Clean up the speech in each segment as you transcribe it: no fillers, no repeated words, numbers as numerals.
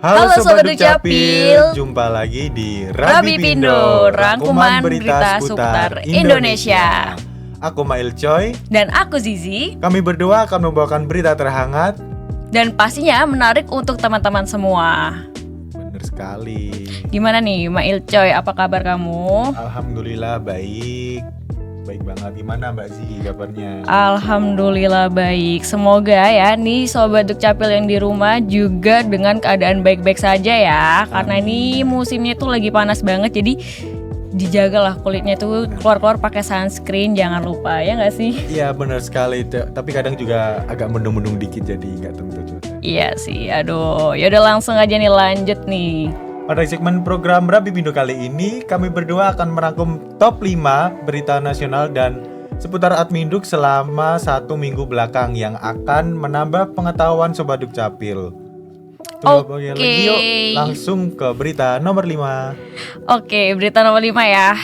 Halo Sobat Dukcapil, jumpa lagi di Rabi Pindo, rangkuman berita seputar Indonesia. Aku Mail Choi dan aku Zizi. Kami berdua akan membawakan berita terhangat dan pastinya menarik untuk teman-teman semua. Bener sekali. Gimana nih Mail Choi, apa kabar kamu? Alhamdulillah baik. Baik banget, gimana Mbak Zi kabarnya? Alhamdulillah baik. Semoga ya nih Sobat Dukcapil yang di rumah juga dengan keadaan baik-baik saja ya. Karena ini musimnya tuh lagi panas banget, jadi dijagalah kulitnya tuh, keluar-keluar pakai sunscreen jangan lupa, ya nggak sih? Iya benar sekali, tapi kadang juga agak mendung-mendung dikit jadi nggak tentu juga. Iya sih, aduh. Yaudah langsung aja nih lanjut nih. Pada segmen program Rabi Pindo kali ini, kami berdua akan merangkum top 5 berita nasional dan seputar Adminduk selama 1 minggu belakang yang akan menambah pengetahuan Sobat Dukcapil. Oke. Yuk langsung ke berita nomor 5. Oke, berita nomor 5 ya.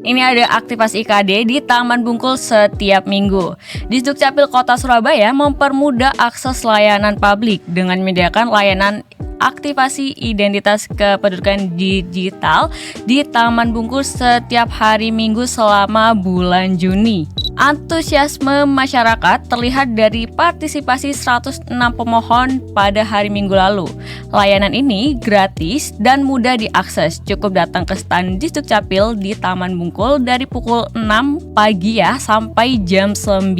Ini ada aktivasi IKD di Taman Bungkul setiap minggu. Disdukcapil Kota Surabaya mempermudah akses layanan publik dengan menyediakan layanan aktivasi identitas kependudukan digital di Taman Bungkul setiap hari Minggu selama bulan Juni. Antusiasme masyarakat terlihat dari partisipasi 106 pemohon pada hari Minggu lalu. Layanan ini gratis dan mudah diakses. Cukup datang ke stan Disdukcapil di Taman Bungkul dari pukul 6 pagi ya sampai jam 9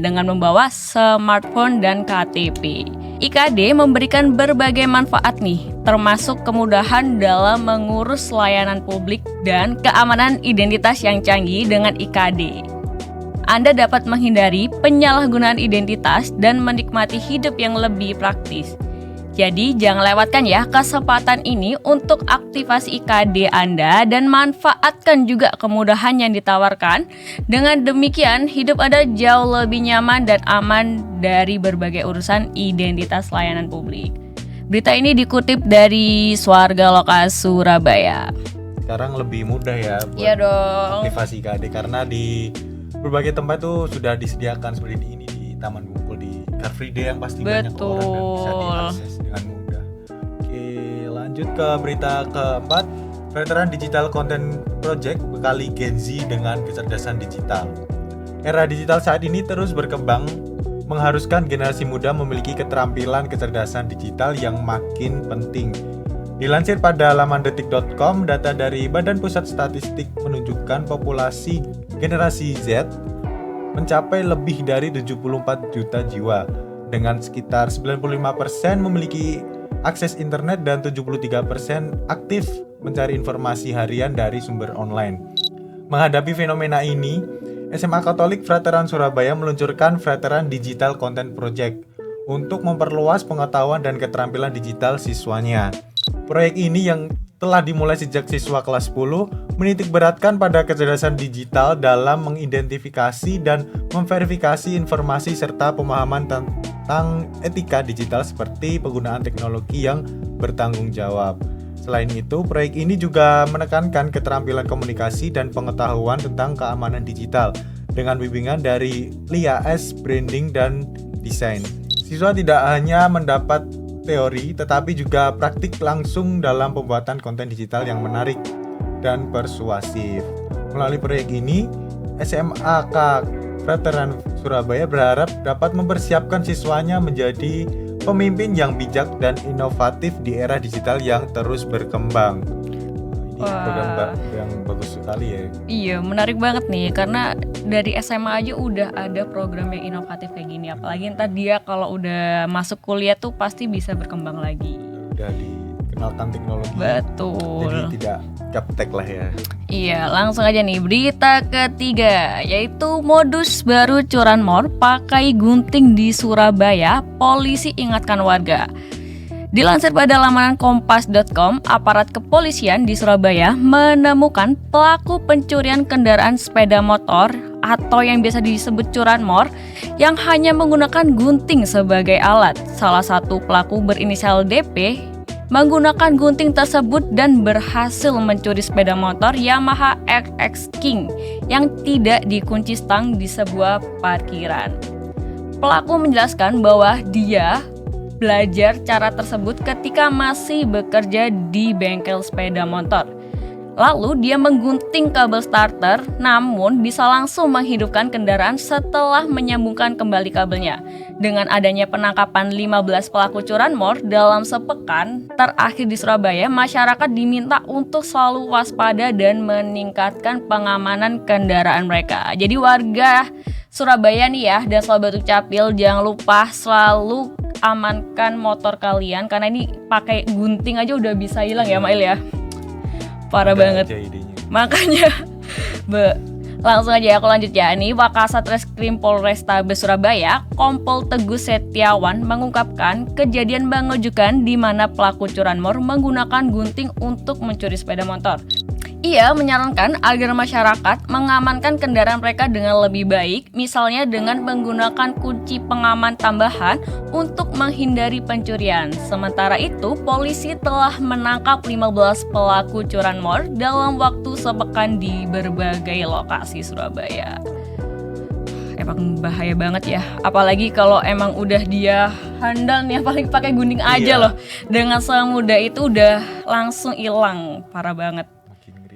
dengan membawa smartphone dan KTP. IKD memberikan berbagai manfaat nih, termasuk kemudahan dalam mengurus layanan publik dan keamanan identitas yang canggih dengan IKD. Anda dapat menghindari penyalahgunaan identitas dan menikmati hidup yang lebih praktis. Jadi jangan lewatkan ya kesempatan ini untuk aktivasi IKD Anda dan manfaatkan juga kemudahan yang ditawarkan. Dengan demikian hidup Anda jauh lebih nyaman dan aman dari berbagai urusan identitas layanan publik. Berita ini dikutip dari Swarga Loka Surabaya. Sekarang lebih mudah ya buat aktivasi IKD karena di berbagai tempat tuh sudah disediakan seperti ini di Taman Bungkul, di Car Free Day yang pasti banyak orang dan bisa diakses dengan mudah. Oke, lanjut ke berita keempat. Veteran Digital Content Project bekali Gen Z dengan kecerdasan digital. Era digital saat ini terus berkembang, mengharuskan generasi muda memiliki keterampilan kecerdasan digital yang makin penting. Dilansir pada laman detik.com, data dari Badan Pusat Statistik menunjukkan populasi generasi Z mencapai lebih dari 74 juta jiwa, dengan sekitar 95% memiliki akses internet dan 73% aktif mencari informasi harian dari sumber online. Menghadapi fenomena ini, SMA Katolik Veteran Surabaya meluncurkan Veteran Digital Content Project untuk memperluas pengetahuan dan keterampilan digital siswanya. Proyek ini yang telah dimulai sejak siswa kelas 10 menitik beratkan pada kecerdasan digital dalam mengidentifikasi dan memverifikasi informasi serta pemahaman tentang etika digital seperti penggunaan teknologi yang bertanggung jawab. Selain itu, proyek ini juga menekankan keterampilan komunikasi dan pengetahuan tentang keamanan digital dengan bimbingan dari Lia S. Branding dan Desain. Siswa tidak hanya mendapat teori, tetapi juga praktik langsung dalam pembuatan konten digital yang menarik dan persuasif. Melalui proyek ini, SMAK Veteran Surabaya berharap dapat mempersiapkan siswanya menjadi pemimpin yang bijak dan inovatif di era digital yang terus berkembang. Ini program yang bagus sekali ya. Iya, menarik banget nih karena dari SMA aja udah ada program yang inovatif kayak gini. Apalagi ntar dia kalau udah masuk kuliah tuh pasti bisa berkembang lagi. Udah dikenalkan teknologi. Betul. Jadi tidak gaptek lah ya. Iya, langsung aja nih berita ketiga, yaitu modus baru curanmor pakai gunting di Surabaya, polisi ingatkan warga. Dilansir pada laman kompas.com, aparat kepolisian di Surabaya menemukan pelaku pencurian kendaraan sepeda motor atau yang biasa disebut curanmor yang hanya menggunakan gunting sebagai alat. Salah satu pelaku berinisial DP menggunakan gunting tersebut dan berhasil mencuri sepeda motor Yamaha RX King yang tidak dikunci stang di sebuah parkiran. Pelaku menjelaskan bahwa dia belajar cara tersebut ketika masih bekerja di bengkel sepeda motor. Lalu dia menggunting kabel starter, namun bisa langsung menghidupkan kendaraan setelah menyambungkan kembali kabelnya. Dengan adanya penangkapan 15 pelaku curanmor dalam sepekan terakhir di Surabaya, masyarakat diminta untuk selalu waspada dan meningkatkan pengamanan kendaraan mereka. Jadi warga Surabaya nih ya, dan Sobat Dukcapil, jangan lupa selalu amankan motor kalian, karena ini pakai gunting aja udah bisa hilang ya Mail ya. Parah banget. Makanya langsung aja aku lanjut ya. Nih, Wakasat Reskrim Polrestabes Surabaya, Kompol Teguh Setiawan mengungkapkan kejadian mengejukan di mana pelaku curanmor menggunakan gunting untuk mencuri sepeda motor. Ia menyarankan agar masyarakat mengamankan kendaraan mereka dengan lebih baik, misalnya dengan menggunakan kunci pengaman tambahan untuk menghindari pencurian. Sementara itu, polisi telah menangkap 15 pelaku curanmor dalam waktu sepekan di berbagai lokasi Surabaya. Emang bahaya banget ya, apalagi kalau emang udah dia handal nih, apalagi pakai gunting aja loh. Dengan semudah itu udah langsung hilang, parah banget.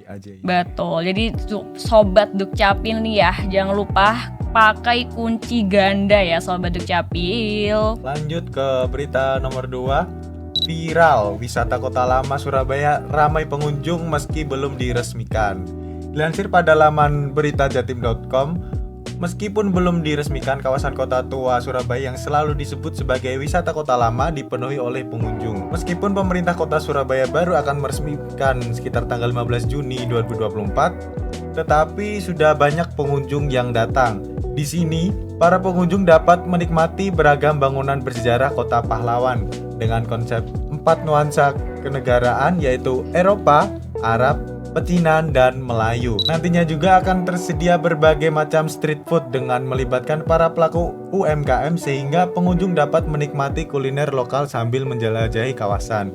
Aja, ya. Betul, jadi Sobat Dukcapil nih ya, jangan lupa pakai kunci ganda ya Sobat Dukcapil. Lanjut ke berita nomor 2. Viral, wisata kota lama Surabaya ramai pengunjung meski belum diresmikan. Dilansir pada laman beritajatim.com, meskipun belum diresmikan, kawasan kota tua Surabaya yang selalu disebut sebagai wisata kota lama dipenuhi oleh pengunjung. Meskipun pemerintah kota Surabaya baru akan meresmikan sekitar tanggal 15 Juni 2024, tetapi sudah banyak pengunjung yang datang. Di sini, para pengunjung dapat menikmati beragam bangunan bersejarah kota pahlawan dengan konsep 4 nuansa kenegaraan, yaitu Eropa, Arab, Pecinan, dan Melayu. Nantinya juga akan tersedia berbagai macam street food dengan melibatkan para pelaku UMKM sehingga pengunjung dapat menikmati kuliner lokal sambil menjelajahi kawasan.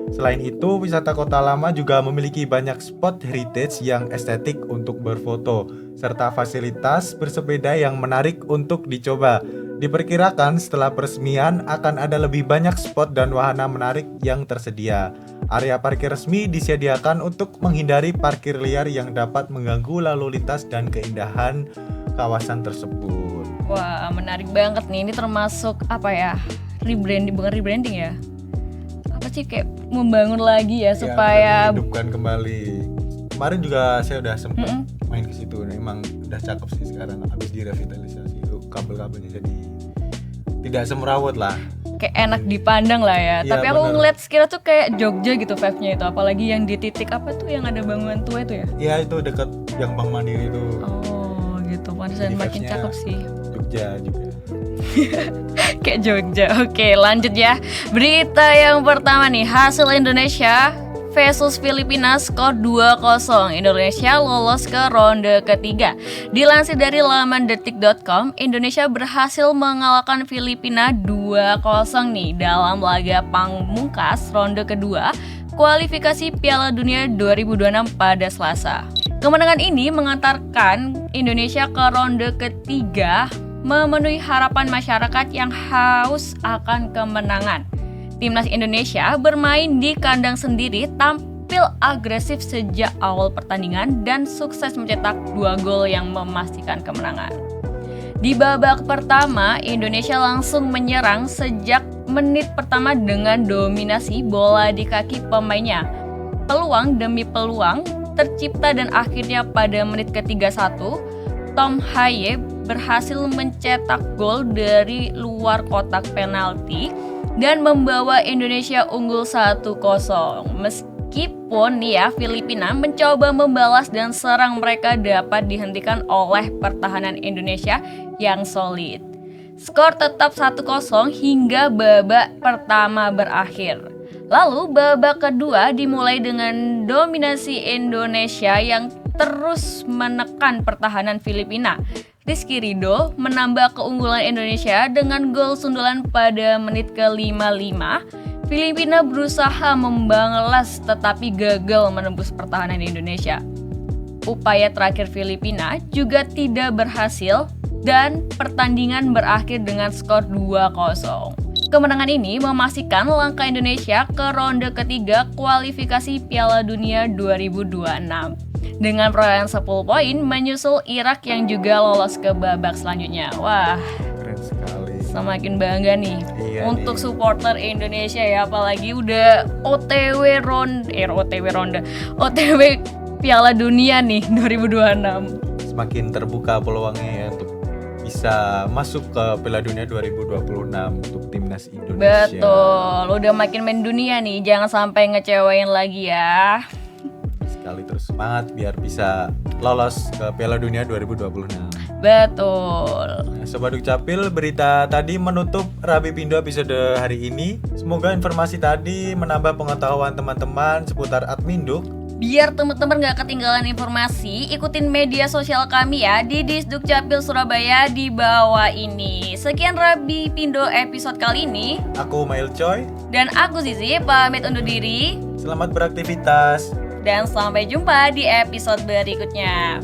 Selain itu, wisata kota lama juga memiliki banyak spot heritage yang estetik untuk berfoto, serta fasilitas bersepeda yang menarik untuk dicoba. Diperkirakan setelah peresmian akan ada lebih banyak spot dan wahana menarik yang tersedia. Area parkir resmi disediakan untuk menghindari parkir liar yang dapat mengganggu lalu lintas dan keindahan kawasan tersebut. Wah, menarik banget nih. Ini termasuk apa ya? Rebranding, bukan rebranding ya? Apa sih, kayak membangun lagi ya supaya menghidupkan kembali. Kemarin juga saya udah sempat main ke situ. Emang udah cakep sih sekarang, habis direvitalisasi itu kabel-kabelnya jadi tidak semrawut lah. Kayak enak dipandang lah ya. Tapi aku ngeliat sekira tuh kayak Jogja gitu vibe-nya itu. Apalagi yang di titik apa tuh yang ada bangunan tua itu ya? Iya, itu dekat yang Bank Mandiri itu. Oh gitu, pantesan makin cakep sih. Jogja juga. Kayak Jogja. Oke, lanjut ya. Berita yang pertama nih, hasil Indonesia versus Filipina skor 2-0. Indonesia lolos ke ronde ketiga. Dilansir dari laman detik.com, Indonesia berhasil mengalahkan Filipina 2-0 nih dalam laga pamungkas ronde kedua kualifikasi Piala Dunia 2026 pada Selasa. Kemenangan ini mengantarkan Indonesia ke ronde ketiga, memenuhi harapan masyarakat yang haus akan kemenangan. Timnas Indonesia bermain di kandang sendiri, tampil agresif sejak awal pertandingan dan sukses mencetak 2 gol yang memastikan kemenangan. Di babak pertama, Indonesia langsung menyerang sejak menit pertama dengan dominasi bola di kaki pemainnya. Peluang demi peluang tercipta dan akhirnya pada menit ke-31, Tom Haye berhasil mencetak gol dari luar kotak penalti dan membawa Indonesia unggul 1-0. Meskipun nih ya, Filipina mencoba membalas dan serang mereka dapat dihentikan oleh pertahanan Indonesia yang solid. Skor tetap 1-0 hingga babak pertama berakhir. Lalu babak kedua dimulai dengan dominasi Indonesia yang terus menekan pertahanan Filipina. Rizky Ridho menambah keunggulan Indonesia dengan gol sundulan pada menit ke-55. Filipina berusaha membalas tetapi gagal menembus pertahanan Indonesia. Upaya terakhir Filipina juga tidak berhasil dan pertandingan berakhir dengan skor 2-0. Kemenangan ini memastikan langkah Indonesia ke ronde ketiga kualifikasi Piala Dunia 2026 dengan perolehan 10 poin menyusul Irak yang juga lolos ke babak selanjutnya. Wah, keren sekali. Semakin bangga nih untuk nih. supporter Indonesia ya, apalagi udah OTW Piala Dunia nih 2026. Semakin terbuka peluangnya ya untuk bisa masuk ke Piala Dunia 2026 untuk timnas Indonesia. Betul, udah makin main dunia nih, jangan sampai ngecewain lagi ya. Sekali terus semangat biar bisa lolos ke Piala Dunia 2026. Betul. Nah, Sobat Dukcapil, berita tadi menutup Rabi Pindo episode hari ini. Semoga informasi tadi menambah pengetahuan teman-teman seputar Adminduk. Biar teman-teman gak ketinggalan informasi, ikutin media sosial kami ya di Disdukcapil Surabaya di bawah ini. Sekian Rabi Pindo episode kali ini. Aku Mail Choi. Dan aku Zizi, pamit undur diri. Selamat beraktivitas. Dan sampai jumpa di episode berikutnya.